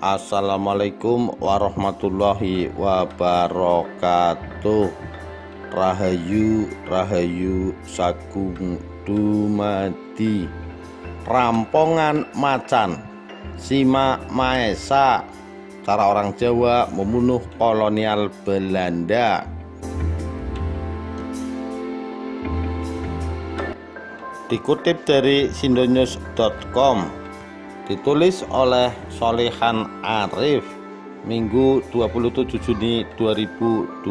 Assalamualaikum warahmatullahi wabarakatuh. Rahayu Rahayu Sagung Dumadi. Rampongan macan Sima Maesa. Cara orang Jawa membunuh kolonial Belanda. Dikutip dari sindonews.com, ditulis oleh Solehan Arif, Minggu 27 Juni 2021.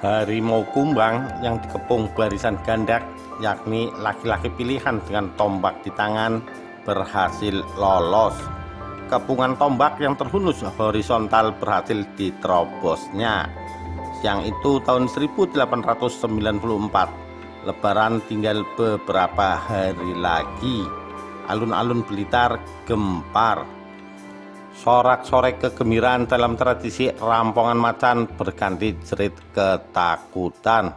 Harimau kumbang yang dikepung barisan gandak, yakni laki-laki pilihan dengan tombak di tangan, berhasil lolos. Kepungan tombak yang terhunus horizontal berhasil diterobosnya. Siang itu tahun 1894, Lebaran tinggal beberapa hari lagi. Alun-alun Blitar gempar. Sorak-sorai kegembiraan dalam tradisi rampongan macan berganti jerit ketakutan.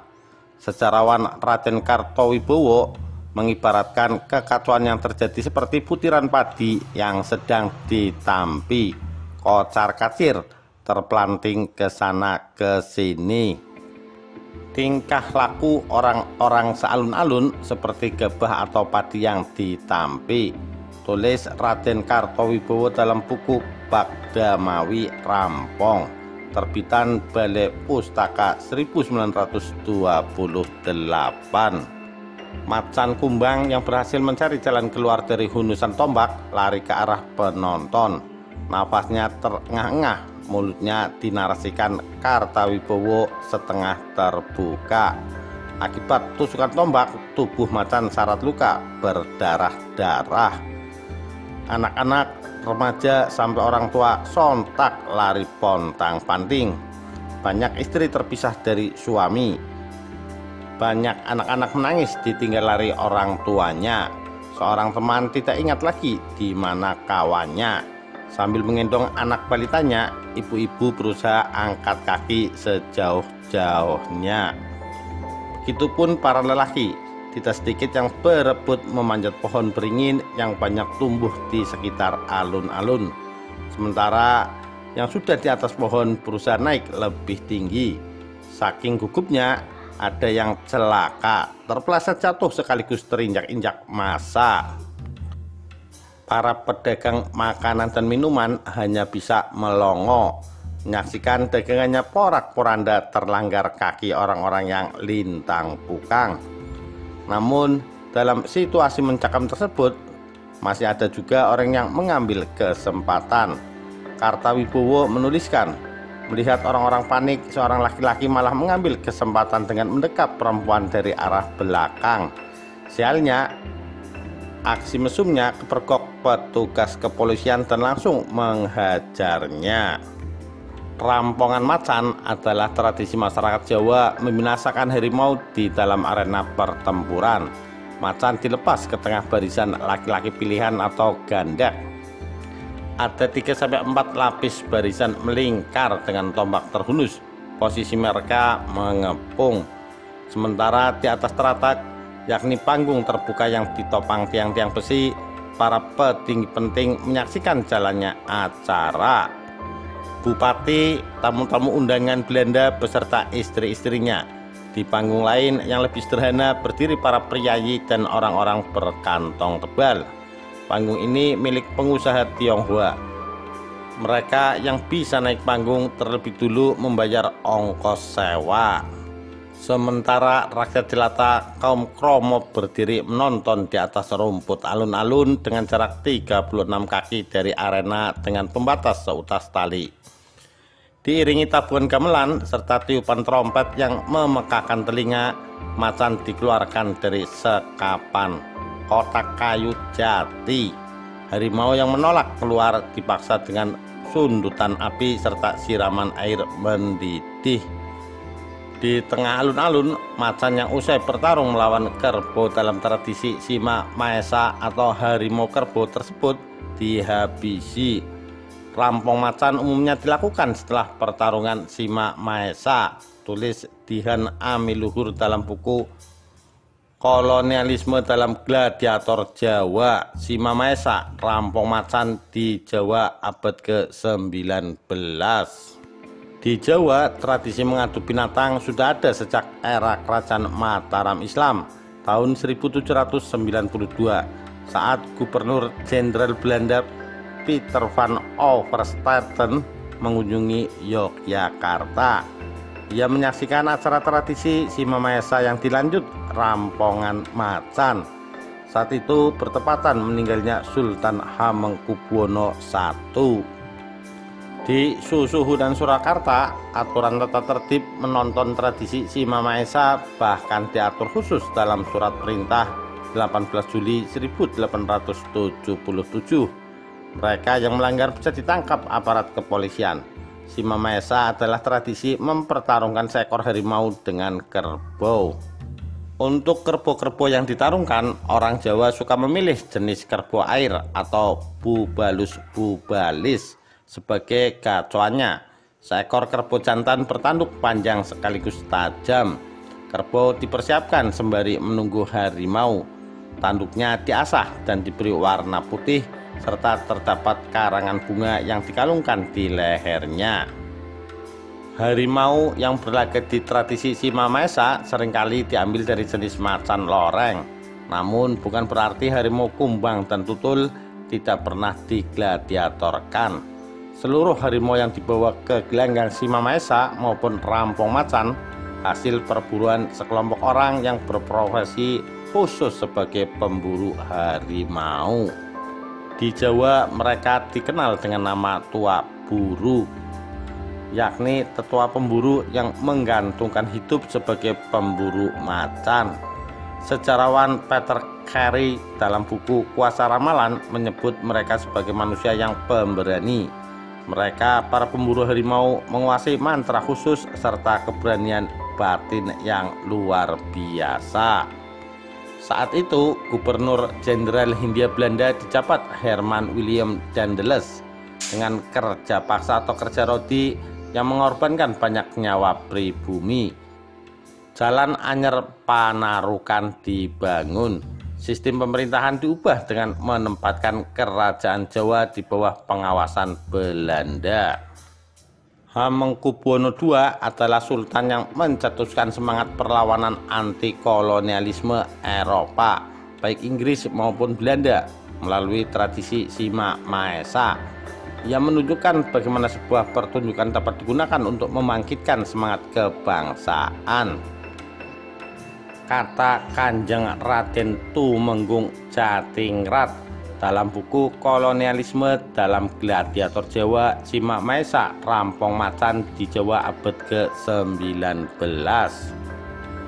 Sejarawan Raden Kartowibowo mengibaratkan kekacauan yang terjadi seperti butiran padi yang sedang ditampi, kocar-kacir, terpelanting ke sana ke sini. Tingkah laku orang-orang sealun-alun seperti gebah atau padi yang ditampi, tulis Raden Kartowibowo dalam buku Bagdamawi Rampong, terbitan Balai Pustaka 1928. Macan kumbang yang berhasil mencari jalan keluar dari hunusan tombak lari ke arah penonton. Nafasnya terengah-engah, mulutnya dinarasikan Kartowibowo setengah terbuka. Akibat tusukan tombak, tubuh macan syarat luka, berdarah-darah. Anak-anak, remaja, sampai orang tua sontak lari pontang-panting. Banyak istri terpisah dari suami. Banyak anak-anak menangis ditinggal lari orang tuanya. Seorang teman tidak ingat lagi di mana kawannya. Sambil menggendong anak balitanya, ibu-ibu berusaha angkat kaki sejauh-jauhnya. Begitupun para lelaki, tidak sedikit yang berebut memanjat pohon beringin yang banyak tumbuh di sekitar alun-alun. Sementara yang sudah di atas pohon berusaha naik lebih tinggi. Saking gugupnya, ada yang celaka, terpeleset jatuh sekaligus terinjak-injak massa. Para pedagang makanan dan minuman hanya bisa melongo, menyaksikan dagangannya porak-poranda terlanggar kaki orang-orang yang lintang pukang. Namun dalam situasi mencekam tersebut, masih ada juga orang yang mengambil kesempatan. Kartowibowo menuliskan, melihat orang-orang panik, seorang laki-laki malah mengambil kesempatan dengan mendekap perempuan dari arah belakang. Sialnya, aksi mesumnya kepergok petugas kepolisian dan langsung menghajarnya. Rampongan macan adalah tradisi masyarakat Jawa membinasakan harimau di dalam arena pertempuran. Macan dilepas ke tengah barisan laki-laki pilihan atau gandak. Ada 3-4 lapis barisan melingkar dengan tombak terhunus. Posisi mereka mengepung. Sementara di atas teratak, yakni panggung terbuka yang ditopang tiang-tiang besi, para petinggi penting menyaksikan jalannya acara. Bupati, tamu-tamu undangan Belanda beserta istri-istrinya. Di panggung lain yang lebih sederhana berdiri para priayi dan orang-orang berkantong tebal. Panggung ini milik pengusaha Tionghoa. Mereka yang bisa naik panggung terlebih dulu membayar ongkos sewa. Sementara rakyat jelata kaum kromo berdiri menonton di atas rumput alun-alun dengan jarak 36 kaki dari arena dengan pembatas seutas tali. Diiringi tabuhan gamelan serta tiupan trompet yang memekakkan telinga, macan dikeluarkan dari sekapan kotak kayu jati. Harimau yang menolak keluar dipaksa dengan sundutan api serta siraman air mendidih. Di tengah alun-alun, macan yang usai bertarung melawan kerbau dalam tradisi Sima Maesa atau harimau kerbau tersebut dihabisi. Rampong macan umumnya dilakukan setelah pertarungan Sima Maesa, tulis Dihan Amiluhur dalam buku Kolonialisme dalam gladiator Jawa, Sima Maesa, Rampong Macan di Jawa abad ke-19. Di Jawa, tradisi mengadu binatang sudah ada sejak era Kerajaan Mataram Islam tahun 1792 saat Gubernur Jenderal Belanda Peter van Overstetten mengunjungi Yogyakarta. Ia menyaksikan acara tradisi Sima Maesa yang dilanjut Rampongan Macan. Saat itu bertepatan meninggalnya Sultan Hamengkubuwono I. Di Susuhu dan Surakarta, aturan tata tertib menonton tradisi Sima Maesa bahkan diatur khusus dalam Surat Perintah 18 Juli 1877. Mereka yang melanggar bisa ditangkap aparat kepolisian. Sima Maesa adalah tradisi mempertarungkan seekor harimau dengan kerbau. Untuk kerbau-kerbau yang ditarungkan, orang Jawa suka memilih jenis kerbau air atau Bubalus bubalis sebagai gacoannya. Seekor kerbau jantan bertanduk panjang sekaligus tajam. Kerbau dipersiapkan sembari menunggu harimau. Tanduknya diasah dan diberi warna putih, serta terdapat karangan bunga yang dikalungkan di lehernya. Harimau yang berlaga di tradisi Sima Maesa seringkali diambil dari jenis macan loreng. Namun bukan berarti harimau kumbang dan tutul tidak pernah digladiatorkan. Seluruh harimau yang dibawa ke gelanggang Sima Maesa maupun Rampong Macan hasil perburuan sekelompok orang yang berprofesi khusus sebagai pemburu harimau. Di Jawa mereka dikenal dengan nama tua buru, yakni tetua pemburu yang menggantungkan hidup sebagai pemburu macan. Sejarawan Peter Carey dalam buku Kuasa Ramalan menyebut mereka sebagai manusia yang pemberani. Mereka, para pemburu harimau, menguasai mantra khusus serta keberanian batin yang luar biasa. Saat itu, Gubernur Jenderal Hindia Belanda dijabat Herman William Daendels dengan kerja paksa atau kerja rodi yang mengorbankan banyak nyawa pribumi. Jalan anyar Panarukan dibangun. Sistem pemerintahan diubah dengan menempatkan kerajaan Jawa di bawah pengawasan Belanda. Hamengkubuwono II adalah sultan yang mencetuskan semangat perlawanan anti kolonialisme Eropa, baik Inggris maupun Belanda, melalui tradisi Sima Maesa. Ia menunjukkan bagaimana sebuah pertunjukan dapat digunakan untuk membangkitkan semangat kebangsaan. Kata Kanjeng Raden Tumenggung Jatingrat dalam buku Kolonialisme dalam Gladiator Jawa, Sima Maesa, Rampong Macan di Jawa abad ke-19.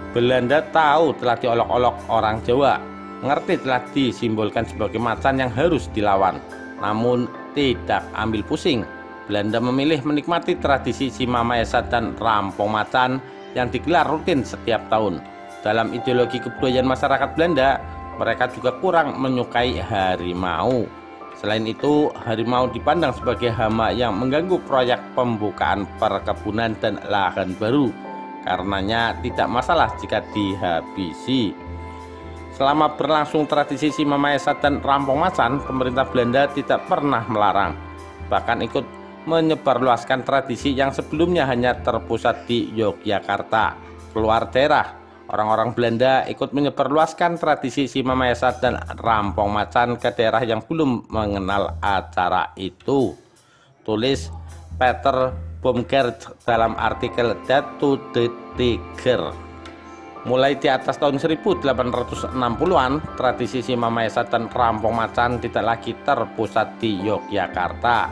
Belanda tahu telah diolok-olok orang Jawa, mengerti telah disimbolkan sebagai macan yang harus dilawan, namun tidak ambil pusing. Belanda memilih menikmati tradisi Sima Maesa dan Rampong Macan yang digelar rutin setiap tahun. Dalam ideologi kebudayaan masyarakat Belanda, mereka juga kurang menyukai harimau. Selain itu, harimau dipandang sebagai hama yang mengganggu proyek pembukaan perkebunan dan lahan baru. Karenanya tidak masalah jika dihabisi. Selama berlangsung tradisi Sima Maesa dan Rampong Macan, pemerintah Belanda tidak pernah melarang, bahkan ikut menyebarluaskan tradisi yang sebelumnya hanya terpusat di Yogyakarta. Keluar daerah, orang-orang Belanda ikut menyebarluaskan tradisi Sima Maesa dan Rampong Macan ke daerah yang belum mengenal acara itu. Tulis Peter Baumgart dalam artikel Death to the Tiger. Mulai di atas tahun 1860-an, tradisi Sima Maesa dan Rampong Macan tidak lagi terpusat di Yogyakarta.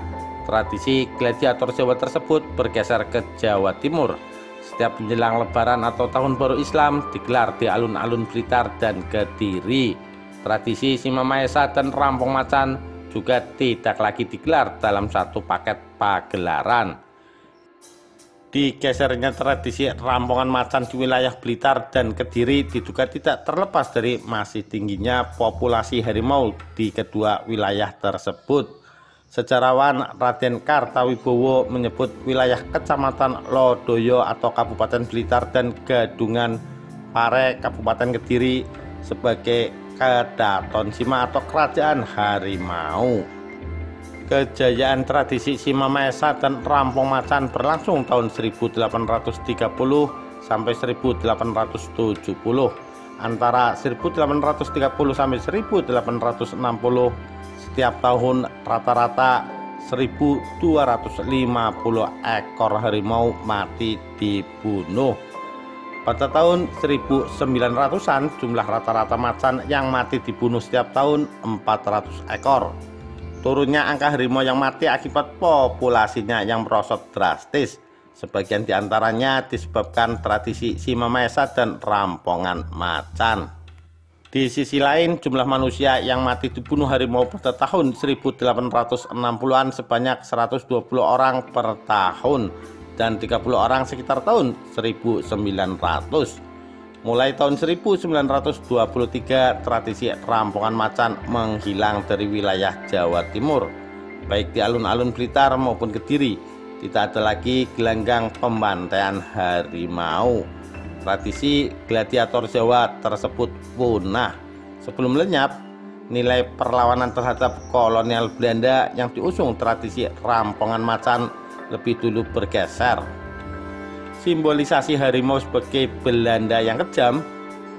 Tradisi gladiator Jawa tersebut bergeser ke Jawa Timur. Setiap menjelang Lebaran atau Tahun Baru Islam digelar di alun-alun Blitar dan Kediri. Tradisi Sima Maesa dan Rampong Macan juga tidak lagi digelar dalam satu paket pagelaran. Digesernya tradisi Rampongan Macan di wilayah Blitar dan Kediri diduga tidak terlepas dari masih tingginya populasi harimau di kedua wilayah tersebut. Sejarawan Raden Kartawibowo menyebut wilayah Kecamatan Lodoyo atau Kabupaten Blitar dan Gadungan Pare Kabupaten Kediri sebagai Kedaton Sima atau Kerajaan Harimau. Kejayaan tradisi Sima Maesa dan Rampong Macan berlangsung tahun 1830 sampai 1870. Antara 1830 sampai 1860 setiap tahun rata-rata 1.250 ekor harimau mati dibunuh. Pada tahun 1900-an jumlah rata-rata macan yang mati dibunuh setiap tahun 400 ekor. Turunnya angka harimau yang mati akibat populasinya yang merosot drastis. Sebagian diantaranya disebabkan tradisi Sima Maesa dan rampongan macan. Di sisi lain, jumlah manusia yang mati dibunuh harimau pada tahun 1860-an sebanyak 120 orang per tahun dan 30 orang sekitar tahun 1900. Mulai tahun 1923, tradisi rampongan macan menghilang dari wilayah Jawa Timur, baik di alun-alun Blitar maupun Kediri. Tidak ada lagi gelanggang pembantaian harimau. Tradisi gladiator Jawa tersebut punah. Sebelum lenyap, nilai perlawanan terhadap kolonial Belanda yang diusung tradisi rampongan macan lebih dulu bergeser. Simbolisasi harimau sebagai Belanda yang kejam,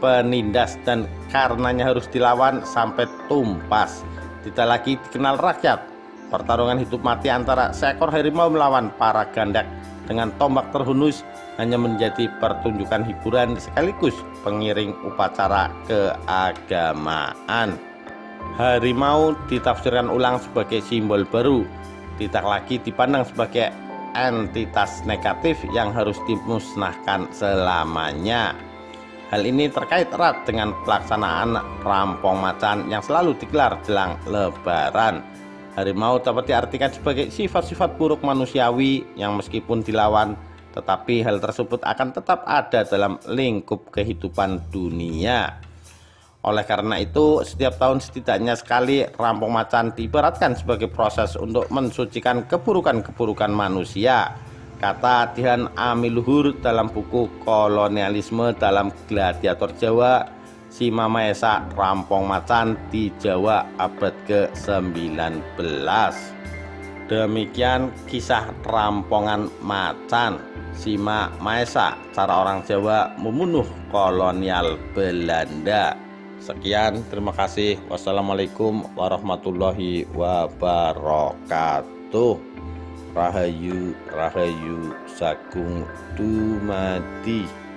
penindas, dan karenanya harus dilawan sampai tumpas. Tidak lagi dikenal rakyat. Pertarungan hidup mati antara seekor harimau melawan para gandak dengan tombak terhunus hanya menjadi pertunjukan hiburan sekaligus pengiring upacara keagamaan. Harimau ditafsirkan ulang sebagai simbol baru, tidak lagi dipandang sebagai entitas negatif yang harus dimusnahkan selamanya. Hal ini terkait erat dengan pelaksanaan Rampong Macan yang selalu digelar jelang Lebaran. Harimau dapat diartikan sebagai sifat-sifat buruk manusiawi yang meskipun dilawan, tetapi hal tersebut akan tetap ada dalam lingkup kehidupan dunia. Oleh karena itu, setiap tahun setidaknya sekali Rampong Macan diibaratkan sebagai proses untuk mensucikan keburukan-keburukan manusia. Kata Dian Amiluhur dalam buku Kolonialisme dalam Gladiator Jawa, Sima Maesa Rampong Macan di Jawa abad ke-19. Demikian kisah rampongan macan Sima Maesa, cara orang Jawa membunuh kolonial Belanda. Sekian, terima kasih. Wassalamualaikum warahmatullahi wabarakatuh. Rahayu Rahayu Sagung Dumadi.